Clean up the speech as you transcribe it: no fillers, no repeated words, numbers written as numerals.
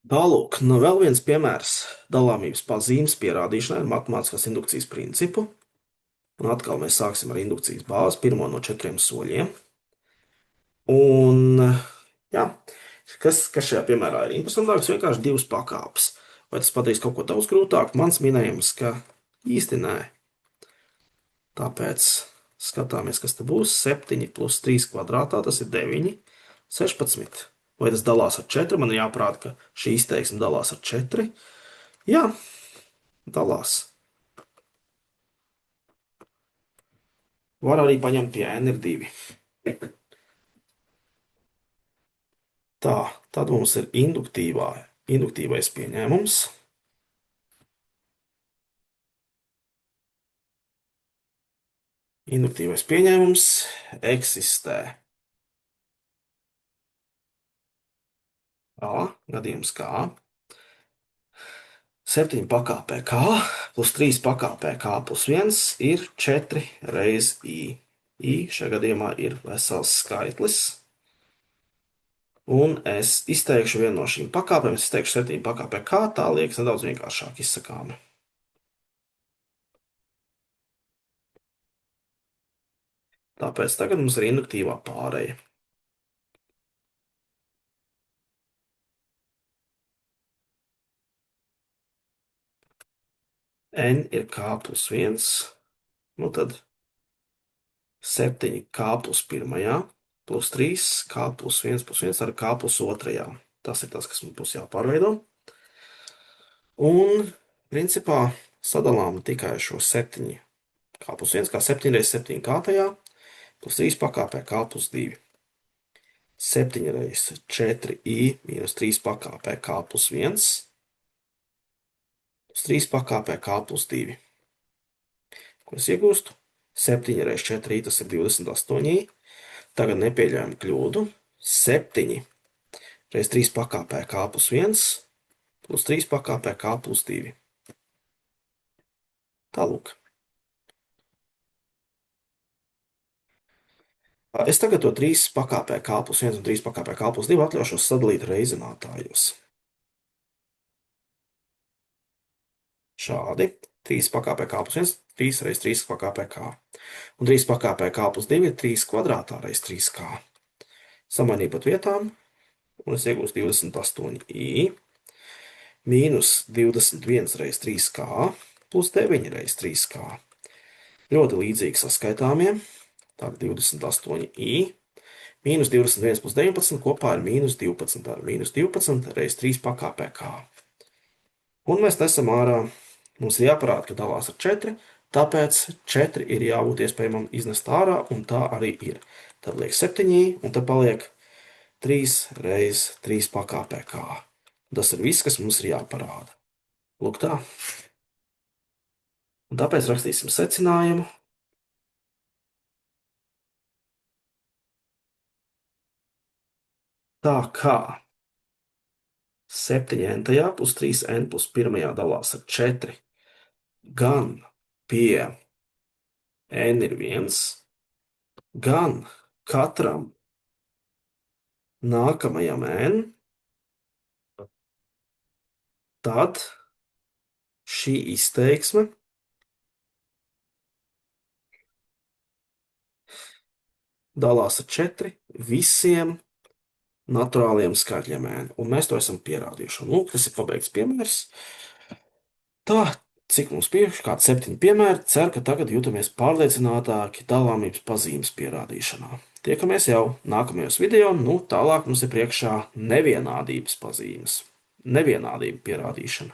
Tālūk, nu vēl viens piemērs dalāmības pazīmes pierādīšanai ar matemātiskās indukcijas principu. Un atkal mēs sāksim ar indukcijas bāzi, pirmo no 4 soļiem. Un, jā, kas šajā piemērā ir interesantāks? Vienkārši 2 pakāpes. Vai tas padarīs kaut ko daudz grūtāk? Mans minējums, ka īsti nē. Tāpēc skatāmies, kas te būs. 7 plus 3 kvadrātā, tas ir 9, 16. Vai tas dalās ar 4? Man ir jāprāt, ka šī izteiksme dalās ar 4. Jā, dalās. Var arī paņemt pie n ir 2. Tā, tad mums ir induktīvais pieņēmums. Induktīvais pieņēmums eksistē. Gadījums kā 7 pakāpē k plus 3 pakāpē k plus 1 ir 4 reiz i. I šajā gadījumā ir vesels skaitlis. Un es izteikšu vienu no šīm pakāpēm, es izteikšu 7 pakāpē k, tā liekas nedaudz vienkāršāk izsakāmi. Tāpēc tagad mums ir induktīvā pāreja. N ir k plus 1, nu tad 7 k plus 1, plus 3 k plus 1 plus 1 ar k plus 2. Tas ir tas, kas mums būs jāpārveido. Un, principā, sadalām tikai šo 7 k plus 1, kā 7 reiz 7 kārtajā, plus 3 pakāpē k plus 2. 7 reiz 4i mīnus 3 pakāpē k plus 1, plus 3 pakāpē k plus 2. Ko es iegūstu? 7 reiz 4i, tas ir 28i. Tagad nepieļaujam kļūdu. 7 reiz 3 pakāpē k plus 1, plus 3 pakāpē k plus 2. Tālūk. Es tagad to 3 pakāpē k plus 1 un 3 pakāpē k plus 2 atļaušos sadalīt reizinātājos. Šādi. 3 pakāpē k plus 1, 3 reiz 3 pakāpē k. Un 3 pakāpē k plus 2 ir 3 kvadrātā reiz 3k. Samainīju pat vietām, un es iegūstu 28i mīnus 21 reiz 3k plus 9 reiz 3k. Ļoti līdzīgi saskaitāmie. Tātad 28i mīnus 21 plus 19 kopā ir mīnus 12. Ar mīnus 12 reiz 3 pakāpē k. Un mēs nesam ārā. Mums ir jāparāda, ka dalās ar 4, tāpēc 4 ir jābūt iespējamam iznest ārā, un tā arī ir. Tad liek 7i, un tad paliek 3 reiz 3 pakāpē k. Tas ir viss, kas mums ir jāparāda. Lūk tā. Un tāpēc rakstīsim secinājumu. Tā kā 7n plus 3n plus 1 dalās ar 4, gan pie n ir 1, gan katram nākamajam n, tad šī izteiksme dalās ar 4 visiem naturāliem skaitļiem n. Un mēs to esam pierādījuši. Un lūk, tas ir pabeigts piemērs. Tā, cik mums bijuši? Kādi 7 piemēri. Ceru, ka tagad jūtamies pārliecinātāki dalāmības pazīmes pierādīšanā. Tiekamies jau nākamajos video. Nu, tālāk mums ir priekšā nevienādības pazīmes. Nevienādība pierādīšana.